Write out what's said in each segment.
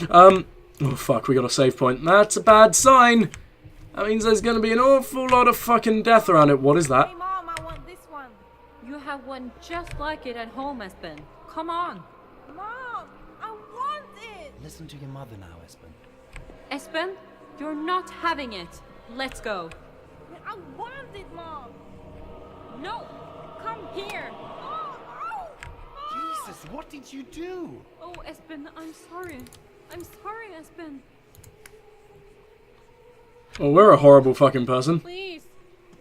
Oh fuck, we got a save point. That's a bad sign. That means there's gonna be an awful lot of fucking death around it. What is that? Hey Mom, I want this one. You have one just like it at home, Espen. Come on. Mom, I want it. Listen to your mother now, Espen. Espen, you're not having it. Let's go. I want it, Mom. No, come here. Oh, oh, oh. Jesus, what did you do? Oh, Espen, I'm sorry. I'm sorry, Espen. Well, we're a horrible fucking person. Please.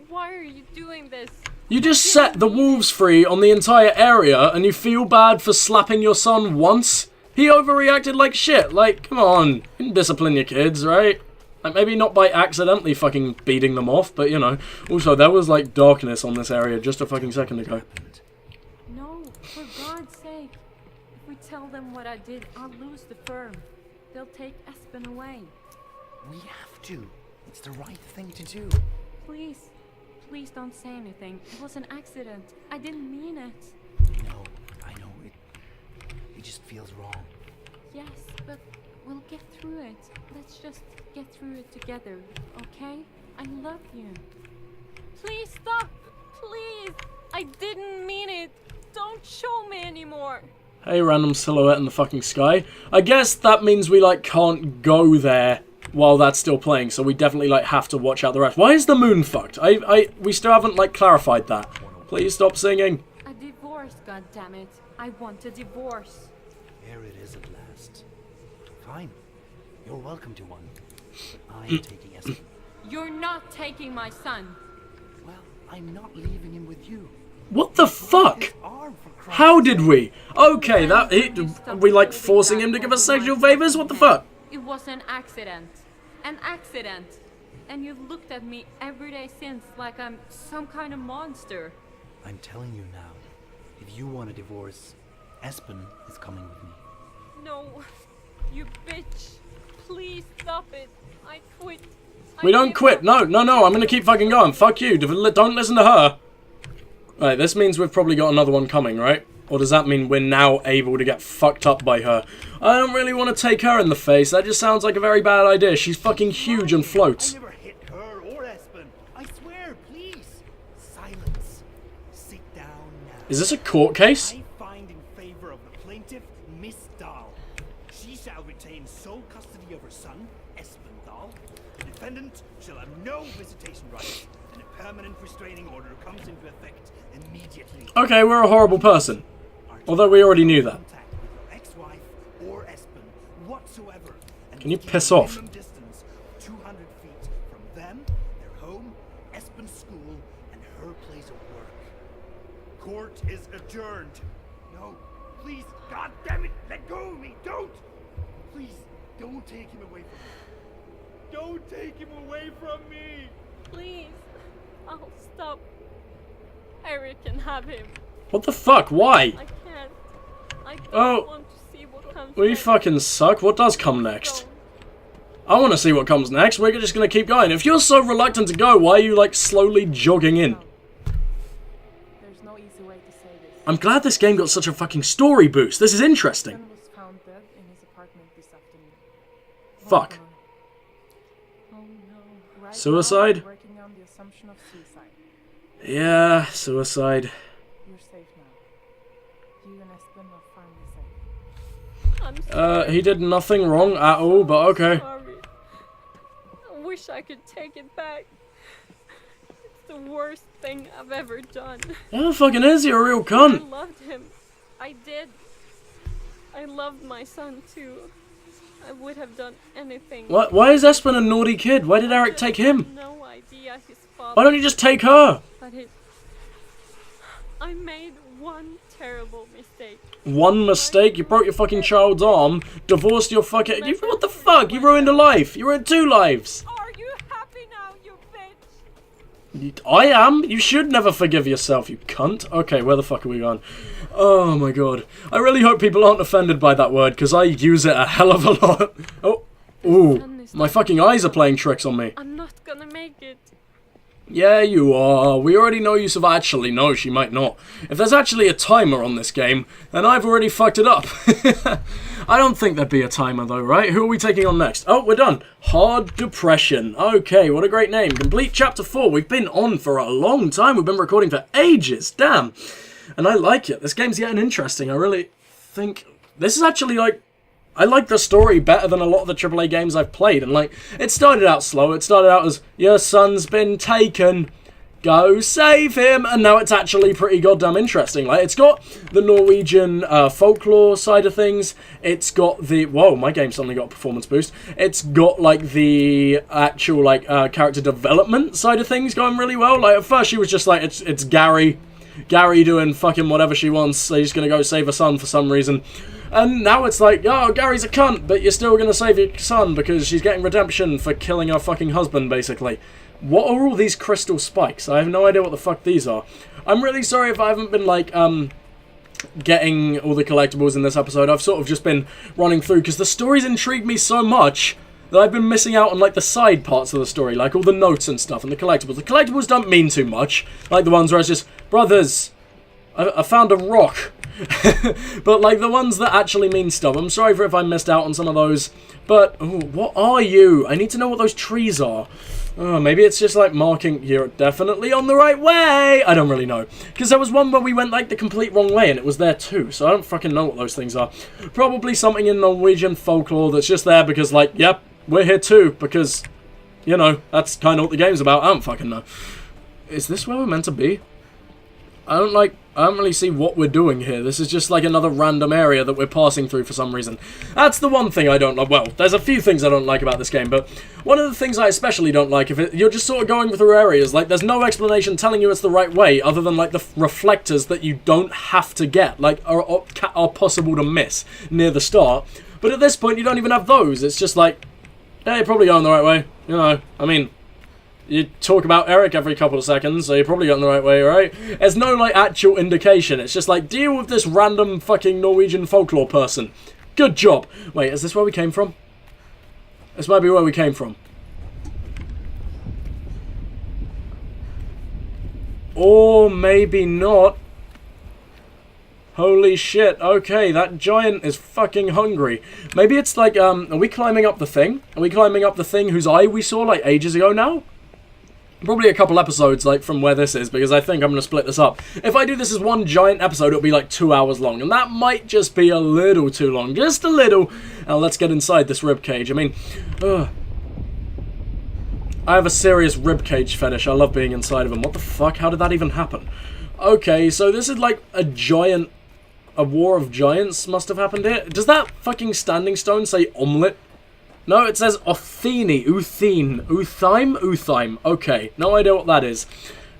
Why are you doing this? You just set the wolves free on the entire area and you feel bad for slapping your son once? He overreacted like shit. Like, come on. You can discipline your kids, right? Like, maybe not by accidentally fucking beating them off, but you know. Also, there was like darkness on this area just a fucking second ago. No, for God's sake. If we tell them what I did, I'll lose the firm. They'll take Espen away. We have to. It's the right thing to do. Please. Please don't say anything. It was an accident. I didn't mean it. I know. It just feels wrong. Yes, but we'll get through it. Let's just get through it together, okay? I love you. Please stop! Please! I didn't mean it! Don't show me anymore! Hey, random silhouette in the fucking sky. I guess that means we, like, can't go there while that's still playing, so we definitely, like, have to watch out the rest. Why is the moon fucked? We still haven't, like, clarified that. Please stop singing. A divorce, goddammit. I want a divorce. Here it is at last. Fine. You're welcome to one. But I'm taking Espen. You're not taking my son. Well, I'm not leaving him with you. What the fuck? How did we? Okay, are we, like, forcing him to give us sexual favors? What the fuck? It was an accident. An accident. And you've looked at me every day since like I'm some kind of monster. I'm telling you now, if you want a divorce, Espen is coming with me. No, you bitch. Please stop it. I quit. We don't quit. No, I'm gonna keep fucking going. Fuck you. Don't listen to her. Right, this means we've probably got another one coming, right? Or does that mean we're now able to get fucked up by her? I don't really want to take her in the face. That just sounds like a very bad idea. She's fucking huge and floats. I never hit her or Espen. I swear, please. Silence. Sit down now. Is this a court case? I find in favor of the plaintiff, Miss Dahl. She shall retain sole custody of her son, Espen Dahl. The defendant shall have no visitation rights, and a permanent restraining order comes into effect immediately. Okay, we're a horrible person. Although we already knew that. Ex-wife or Espen whatsoever. Can you piss off? Distance 200 feet from them, their home, Espen's school, and her place of work. Court is adjourned. No, please, God damn it, let go of me, don't! Please, don't take him away from me. Don't take him away from me! Please. I'll stop. Erik can have him. What the fuck? Why? I can't. I don't want to see what comes We next. fucking suck. What does come next? I want to see what comes next. We're just going to keep going. If you're so reluctant to go, why are you, like, slowly jogging in? There's no easy way to say this. I'm glad this game got such a fucking story boost. This is interesting. Espen was found dead in his apartment this afternoon. Fuck. Oh no. Right Suicide? now, we're working on the assumption of suicide. Yeah, suicide. You're safe now. You and Espen are finally safe. I'm sorry. He did nothing wrong at all, but okay. Sorry. I wish I could take it back. It's the worst thing I've ever done. Yeah, fucking is. You're a real I cunt. loved him. I did. I loved my son too. I would have done anything. Why is Espen a naughty kid? Why did Erik take I had him? no idea his father. Why don't you just take her? But I made one terrible mistake. One mistake? You broke your fucking child's arm, divorced your fucking... What the fuck? You ruined a life. You ruined 2 lives. Are you happy now, you bitch? I am. You should never forgive yourself, you cunt. Okay, where the fuck are we going? Oh my god. I really hope people aren't offended by that word, because I use it a hell of a lot. Oh. Ooh. My fucking eyes are playing tricks on me. I'm not gonna make it. Yeah, you are. We already know you survived. Actually, no, she might not. If there's actually a timer on this game, then I've already fucked it up. I don't think there'd be a timer though, right? Who are we taking on next? Oh, we're done. Hard Depression. Okay, what a great name. Complete chapter 4. We've been on for a long time. We've been recording for ages. Damn. And I like it. This game's getting interesting. I really think this is actually like, I like the story better than a lot of the AAA games I've played. And like, it started out slow. It started out as, your son's been taken. Go save him, and now it's actually pretty goddamn interesting. Like, it's got the Norwegian folklore side of things. It's got the whoa, my game suddenly got a performance boost. It's got like the actual like character development side of things going really well. Like at first she was just like it's Gary doing fucking whatever she wants. So he's gonna go save her son for some reason. And now it's like, oh, Gary's a cunt, but you're still gonna save your son because she's getting redemption for killing her fucking husband, basically. What are all these crystal spikes? I have no idea what the fuck these are. I'm really sorry if I haven't been, like, getting all the collectibles in this episode. I've sort of just been running through, because the stories intrigue me so much that I've been missing out on, like, the side parts of the story, like all the notes and stuff, and the collectibles. The collectibles don't mean too much, like the ones where it's just, brothers, I found a rock. But, like, the ones that actually mean stuff. I'm sorry for if I missed out on some of those, but, ooh, what are you? I need to know what those trees are. Oh, maybe it's just like marking, you're definitely on the right way. I don't really know. Because there was one where we went like the complete wrong way and it was there too. So I don't fucking know what those things are. Probably something in Norwegian folklore that's just there because like, yep, we're here too. Because, you know, that's kind of what the game's about. I don't fucking know. Is this where we're meant to be? I don't really see what we're doing here. This is just like another random area that we're passing through for some reason. That's the one thing I don't like. Well, there's a few things I don't like about this game, but one of the things I especially don't like, you're just sort of going through areas, like there's no explanation telling you it's the right way, other than like the reflectors that you don't have to get, like are possible to miss near the start. But at this point, you don't even have those. It's just like, yeah, you're probably going the right way. You know, I mean, you talk about Erik every couple of seconds, so you're probably going the right way, right? There's no, like, actual indication. It's just like, deal with this random fucking Norwegian folklore person. Good job. Wait, is this where we came from? This might be where we came from. Or maybe not. Holy shit, okay, that giant is fucking hungry. Maybe it's like, are we climbing up the thing? Are we climbing up the thing whose eye we saw, like, ages ago now? Probably a couple episodes, like, from where this is, because I think I'm going to split this up. If I do this as one giant episode, it'll be, like, 2 hours long, and that might just be a little too long. Just a little. Now, let's get inside this ribcage. I mean, I have a serious ribcage fetish. I love being inside of them. What the fuck? How did that even happen? Okay, so this is, like, a war of giants must have happened here. Does that fucking standing stone say omelette? No, it says Othini, Uthime. Okay, no idea what that is.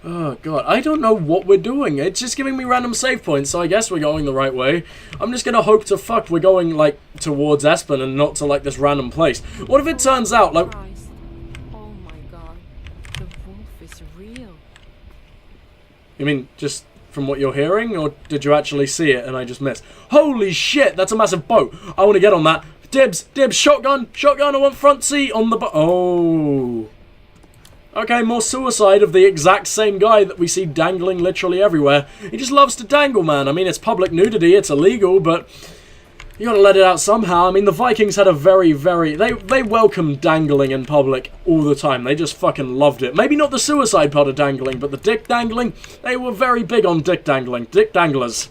Oh, God, I don't know what we're doing. It's just giving me random save points, so I guess we're going the right way. I'm just gonna hope to fuck we're going, like, towards Espen and not to, like, this random place. What if it turns out, like... Christ. Oh my god, the wolf is real. You mean, just from what you're hearing, or did you actually see it and I just missed? Holy shit, that's a massive boat. I want to get on that. Dibs, shotgun, I want front seat on the boat. Oh. Okay, more suicide of the exact same guy that we see dangling literally everywhere. He just loves to dangle, man. I mean, it's public nudity, it's illegal, but you gotta let it out somehow. I mean, the Vikings had a very... They welcomed dangling in public all the time. They just fucking loved it. Maybe not the suicide part of dangling, but the dick dangling, they were very big on dick dangling. Dick danglers.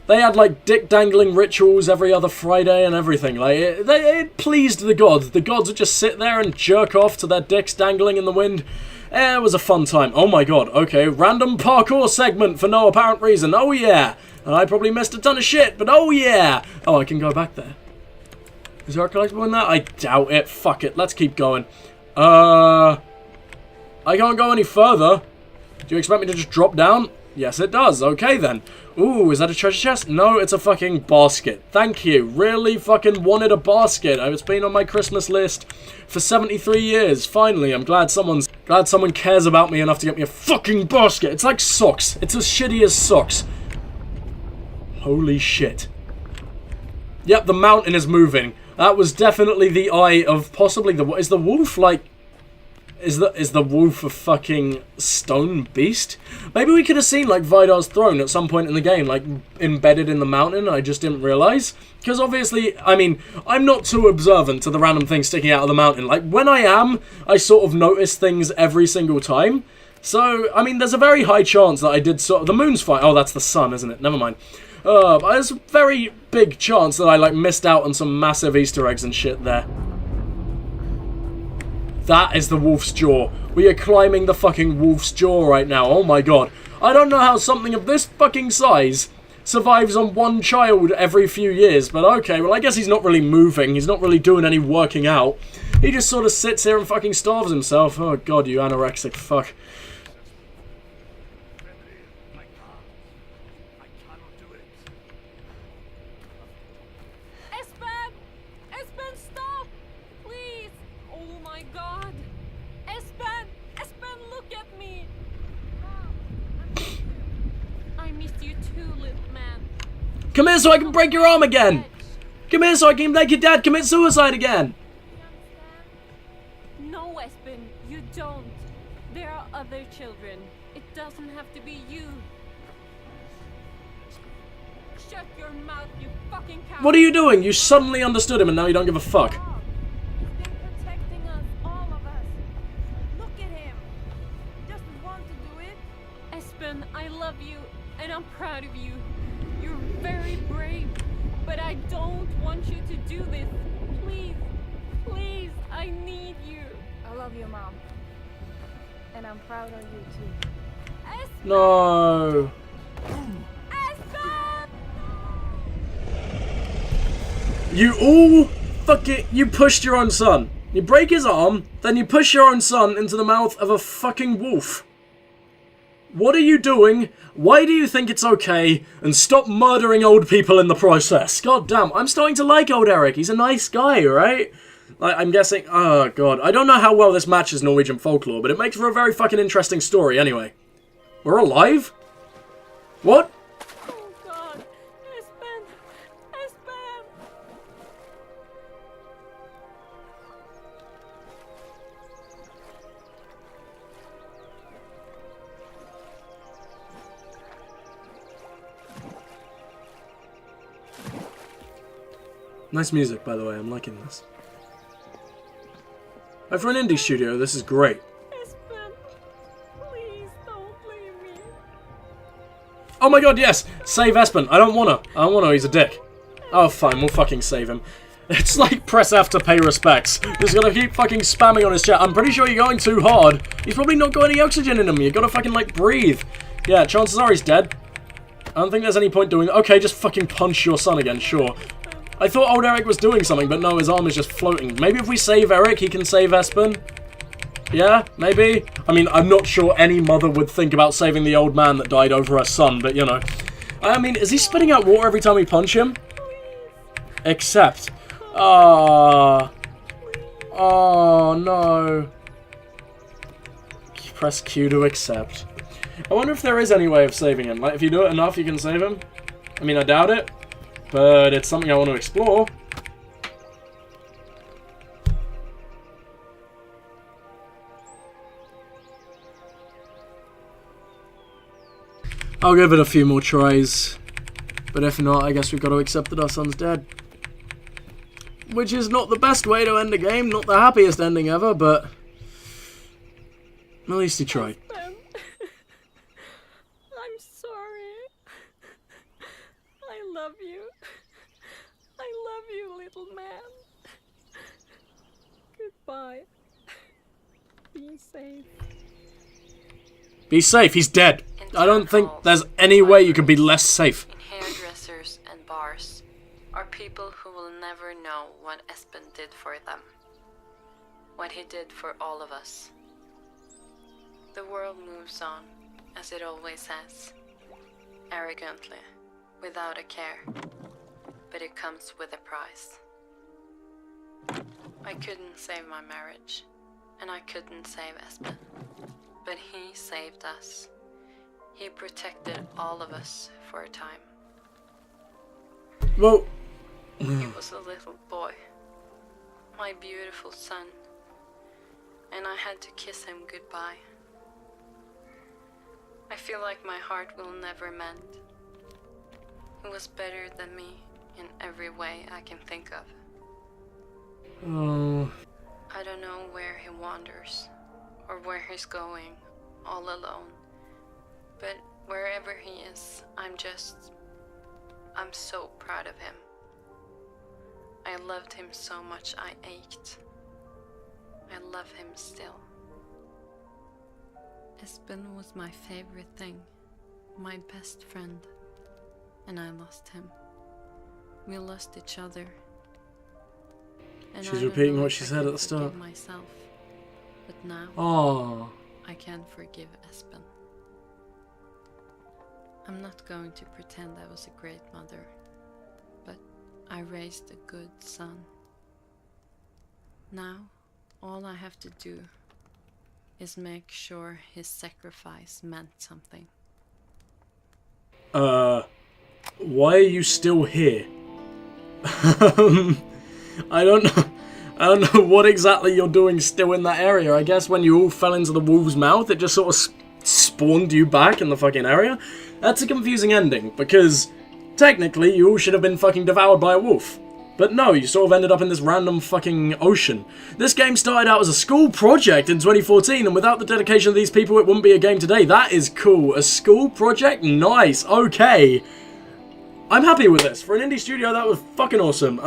They had, like, dick dangling rituals every other Friday and everything. Like, it pleased the gods. The gods would just sit there and jerk off to their dicks dangling in the wind. It was a fun time. Oh my god, okay. Random parkour segment for no apparent reason. Oh yeah. And I probably missed a ton of shit, but oh yeah. Oh, I can go back there. Is there a collectible in there? I doubt it. Fuck it. Let's keep going. I can't go any further. Do you expect me to just drop down? Yes, it does. Okay, then. Ooh, is that a treasure chest? No, it's a fucking basket. Thank you. Really fucking wanted a basket. It's been on my Christmas list for 73 years. Finally, I'm glad someone cares about me enough to get me a fucking basket. It's like socks. It's as shitty as socks. Holy shit. Yep, the mountain is moving. That was definitely the eye of possibly the... Is the wolf, like... Is the wolf a fucking stone beast? Maybe we could have seen like Vidar's throne at some point in the game, like embedded in the mountain. I just didn't realize. Because obviously, I mean, I'm not too observant to the random things sticking out of the mountain. Like when I am, I sort of notice things every single time. So I mean, there's a very high chance that I did sort of the moon's fine. Oh, that's the sun, isn't it? Never mind. But there's a very big chance that I like missed out on some massive Easter eggs and shit there. That is the wolf's jaw. We are climbing the fucking wolf's jaw right now. Oh my god. I don't know how something of this fucking size survives on one child every few years. But okay, well I guess he's not really moving. He's not really doing any working out. He just sort of sits here and fucking starves himself. Oh god, you anorexic fuck. Espen! Espen, stop! Please! Oh my god! Espen! Espen, look at me! I missed you too, little man. Come here so I can break your arm again! Come here so I can make your dad commit suicide again! No, Espen, you don't. There are other children. It doesn't have to be you. Shut your mouth, you fucking cow! What are you doing? You suddenly understood him and now you don't give a fuck. He's been protecting us, all of us. Look at him. He doesn't want to do it. Espen, I love you, and I'm proud of you. You're very brave, but I don't want you to do this. Please, please, I need you. I love you, Mom. And I'm proud of you too. Espen! No. Espen! You all fucking... You pushed your own son. You break his arm, then you push your own son into the mouth of a fucking wolf. What are you doing? Why do you think it's okay? And stop murdering old people in the process. God damn, I'm starting to like Old Erik. He's a nice guy, right? I'm guessing... Oh, God. I don't know how well this matches Norwegian folklore, but it makes for a very fucking interesting story anyway. We're alive? What? Oh god, Espen! Espen! Nice music, by the way. I'm liking this. For an indie studio, this is great. Espen, please don't leave me. Oh my god, yes! Save Espen. I don't wanna. He's a dick. Oh, fine. We'll fucking save him. It's like press F to pay respects. Just gonna keep fucking spamming on his chat. I'm pretty sure you're going too hard. He's probably not got any oxygen in him. You gotta fucking, like, breathe. Yeah, chances are he's dead. I don't think there's any point doing that. Okay, just fucking punch your son again, sure. I thought Old Erik was doing something, but no, his arm is just floating. Maybe if we save Erik, he can save Espen? Yeah, maybe? I mean, I'm not sure any mother would think about saving the old man that died over her son, but you know. I mean, is he spitting out water every time we punch him? Except. Oh, no. Press Q to accept. I wonder if there is any way of saving him. Like, if you do it enough, you can save him? I mean, I doubt it. But it's something I want to explore. I'll give it a few more tries. But if not, I guess we've got to accept that our son's dead. Which is not the best way to end a game, not the happiest ending ever, but at least he tried. Espen. I'm sorry. I love you. I love you, little man. Goodbye. Be safe. Be safe, he's dead. I don't think there's any way you can be less safe. In hairdressers and bars are people who will never know what Espen did for them. What he did for all of us. The world moves on, as it always has. Arrogantly, without a care. But it comes with a price. I couldn't save my marriage, and I couldn't save Espen. But he saved us. He protected all of us for a time. Well, He was a little boy. My beautiful son. and I had to kiss him goodbye. I feel like my heart will never mend. He was better than me in every way I can think of. Oh. I don't know where he wanders, or where he's going, all alone. But wherever he is, I'm so proud of him. I loved him so much I ached. I love him still. Espen was my favorite thing, my best friend, and I lost him. We lost each other. And She's repeating what she said at the start. Myself, but now Oh. I can't forgive Espen. I'm not going to pretend I was a great mother, but I raised a good son. Now, all I have to do is make sure his sacrifice meant something. Why are you still here? I don't know what exactly you're doing still in that area. I guess when you all fell into the wolf's mouth, it just sort of spawned you back in the fucking area. That's a confusing ending, because technically you all should have been fucking devoured by a wolf. But no, you sort of ended up in this random fucking ocean. This game started out as a school project in 2014, and without the dedication of these people, it wouldn't be a game today. That is cool. A school project? Nice. Okay. I'm happy with this. For an indie studio, that was fucking awesome.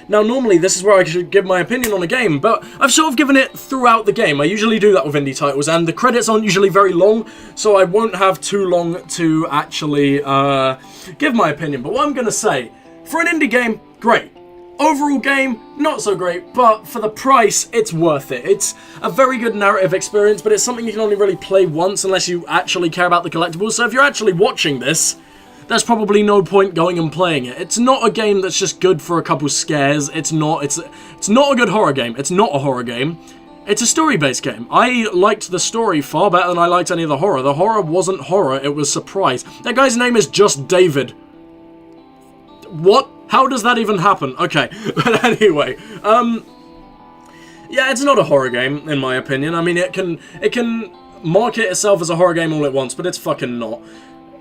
Now, normally, this is where I should give my opinion on a game, but I've sort of given it throughout the game. I usually do that with indie titles, and the credits aren't usually very long, so I won't have too long to actually give my opinion. But what I'm going to say, for an indie game, great. Overall game, not so great, but for the price, it's worth it. It's a very good narrative experience, but it's something you can only really play once unless you actually care about the collectibles. So if you're actually watching this, there's probably no point going and playing it. It's not a game that's just good for a couple scares. It's not a good horror game. It's not a horror game. It's a story-based game. I liked the story far better than I liked any of the horror. The horror wasn't horror, it was surprise. That guy's name is just David. What? How does that even happen? Okay, but anyway, yeah, it's not a horror game, in my opinion. I mean, it can market itself as a horror game all at once, but it's fucking not.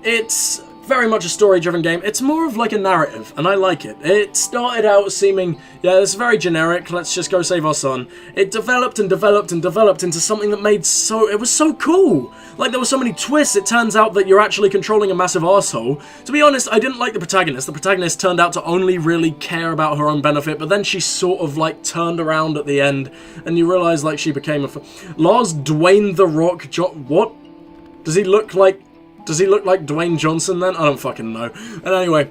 It's very much a story-driven game. It's more of like a narrative, and I like it. It started out seeming, yeah, it's very generic, let's just go save our son. It developed and developed and developed into something that it was so cool. Like, there were so many twists. It turns out that you're actually controlling a massive arsehole. To be honest, I didn't like the protagonist. The protagonist turned out to only really care about her own benefit, but then she sort of, like, turned around at the end, and you realise, like, she became Lars Dwayne The Rock what? Does he look like Dwayne Johnson then? I don't fucking know. And anyway,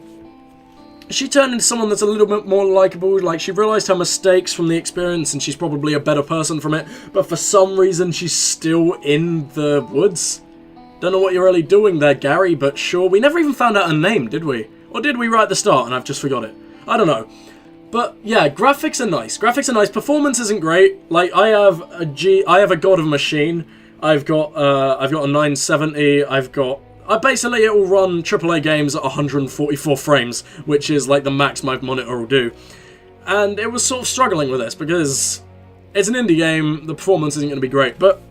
she turned into someone that's a little bit more likeable. Like, she realised her mistakes from the experience and she's probably a better person from it. But for some reason, she's still in the woods. Don't know what you're really doing there, Gary, but sure. We never even found out her name, did we? Or did we right at the start and I've just forgot it? I don't know. But yeah, graphics are nice. Graphics are nice. Performance isn't great. Like, I have a God of Machine. I've got a 970. Basically, it will run AAA games at 144 frames, which is like the max my monitor will do. And it was sort of struggling with this because it's an indie game, the performance isn't going to be great, but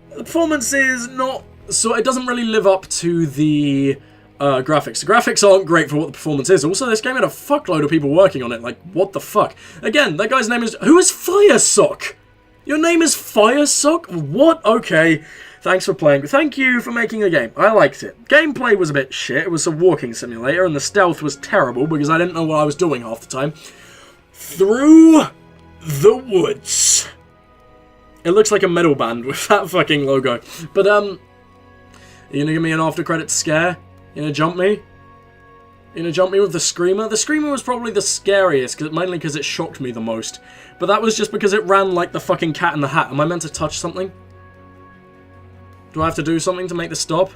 the performance is not, so it doesn't really live up to the graphics. The graphics aren't great for what the performance is. Also, this game had a fuckload of people working on it, like, what the fuck? Again, that guy's name is, who is Firesock? Your name is Firesock? What? Okay. Thanks for playing. Thank you for making a game. I liked it. Gameplay was a bit shit. It was a walking simulator, and the stealth was terrible because I didn't know what I was doing half the time. Through the woods. It looks like a metal band with that fucking logo. But, you gonna give me an after-credits scare? You gonna jump me? You gonna jump me with the Screamer? The Screamer was probably the scariest, mainly because it shocked me the most. But that was just because it ran like the fucking Cat in the Hat. Am I meant to touch something? Do I have to do something to make this stop?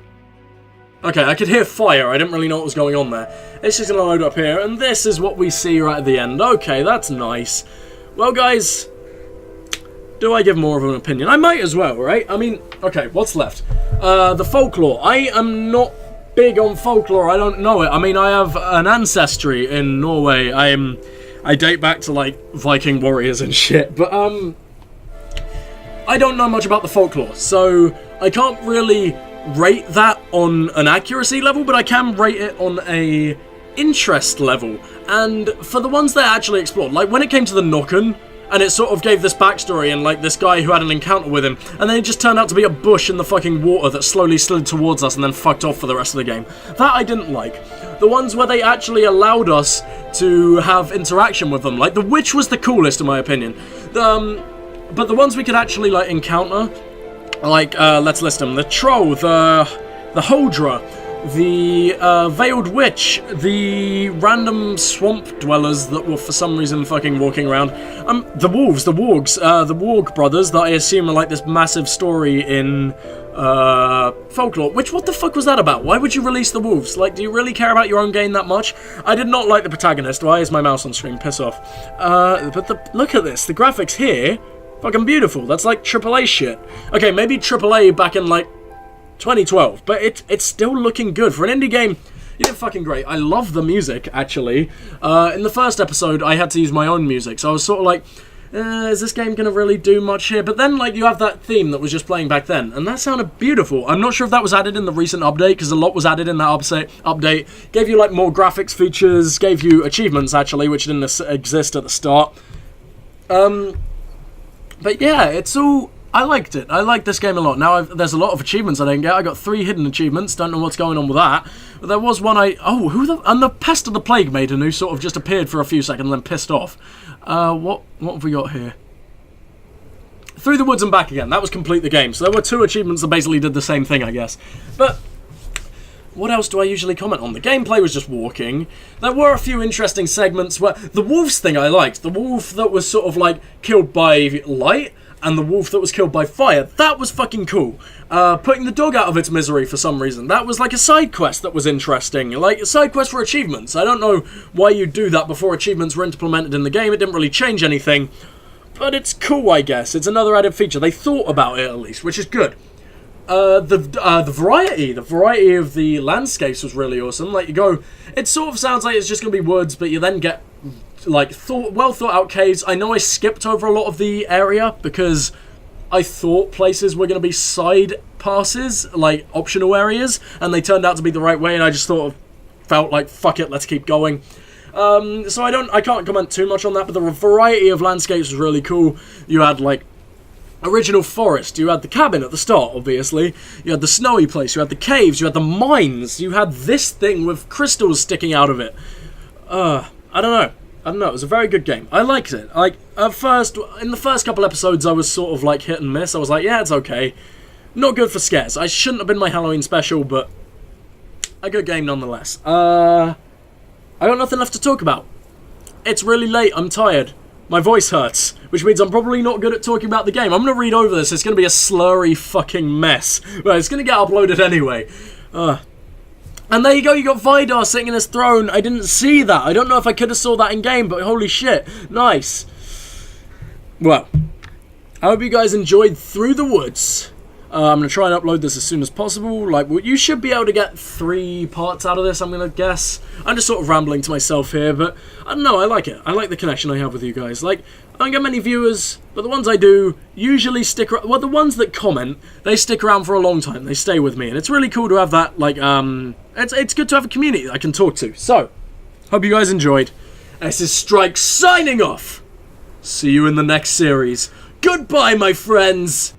Okay, I could hear fire. I didn't really know what was going on there. It's just going to load up here, and this is what we see right at the end. Okay, that's nice. Well, guys, do I give more of an opinion? I might as well, right? I mean, okay, what's left? The folklore. I am not big on folklore. I don't know it. I mean, I have an ancestry in Norway. I date back to, like, Viking warriors and shit. But, I don't know much about the folklore, so I can't really rate that on an accuracy level, but I can rate it on a interest level. And for the ones that I actually explored, like when it came to the Nokken, and it sort of gave this backstory and like this guy who had an encounter with him, and then it just turned out to be a bush in the fucking water that slowly slid towards us and then fucked off for the rest of the game. That I didn't like. The ones where they actually allowed us to have interaction with them, like the witch was the coolest in my opinion. But the ones we could actually like encounter, like let's list them: the troll, the Hodra, the veiled witch, the random swamp dwellers that were for some reason fucking walking around, the wolves, the wargs, the warg brothers that I assume are like this massive story in folklore. Which, what the fuck was that about? Why would you release the wolves? Like, do you really care about your own game that much? I did not like the protagonist. Why is my mouse on screen? Piss off. But look at this. The graphics here, fucking beautiful. That's like AAA shit. Okay, maybe AAA back in like 2012, but it's still looking good for an indie game. You did fucking great. I love the music, actually. In the first episode, I had to use my own music, so I was sort of like, is this game gonna really do much here? But then, like, you have that theme that was just playing back then, and that sounded beautiful. I'm not sure if that was added in the recent update, because a lot was added in that update. Gave you, like, more graphics features, gave you achievements, actually, which didn't exist at the start. But yeah, it's all... I liked it. I liked this game a lot. Now, there's a lot of achievements I didn't get. I got 3 hidden achievements. Don't know what's going on with that. But there was one and the Pest of the Plague Maiden, who sort of just appeared for a few seconds and then pissed off. What have we got here? Through the Woods and Back Again. That was complete the game. So there were 2 achievements that basically did the same thing, I guess. But what else do I usually comment on? The gameplay was just walking. There were a few interesting segments where... The wolves thing I liked. The wolf that was sort of like killed by light, and the wolf that was killed by fire. That was fucking cool. Putting the dog out of its misery for some reason. That was like a side quest that was interesting. Like a side quest for achievements. I don't know why you do that before achievements were implemented in the game. It didn't really change anything. But it's cool, I guess. It's another added feature. They thought about it at least, which is good. The variety of the landscapes was really awesome. Like you go, it sort of sounds like it's just gonna be woods, but you then get like well thought out caves. I know I skipped over a lot of the area because I thought places were gonna be side passes, like optional areas, and they turned out to be the right way, and I just felt like fuck it, let's keep going. So I can't comment too much on that, but the variety of landscapes was really cool. You had like original forest, you had the cabin at the start, obviously, you had the snowy place, you had the caves, you had the mines, you had this thing with crystals sticking out of it. I don't know, it was a very good game. I liked it. Like, at first, in the first couple episodes, I was sort of like hit and miss. I was like, yeah, it's okay. Not good for scares. I shouldn't have been my Halloween special, but a good game nonetheless. I got nothing left to talk about. It's really late, I'm tired. My voice hurts, which means I'm probably not good at talking about the game. I'm going to read over this. It's going to be a slurry fucking mess. But it's going to get uploaded anyway. And there you go, you got Vidar sitting in his throne. I didn't see that. I don't know if I could have saw that in game, but holy shit. Nice. Well, I hope you guys enjoyed Through the Woods. I'm going to try and upload this as soon as possible. Like, you should be able to get 3 parts out of this, I'm going to guess. I'm just sort of rambling to myself here, but I don't know, I like it. I like the connection I have with you guys. Like, I don't get many viewers, but the ones I do usually stick around. Well, the ones that comment, they stick around for a long time. They stay with me, and it's really cool to have that, like, it's good to have a community that I can talk to. So, hope you guys enjoyed. This is Strike signing off. See you in the next series. Goodbye, my friends.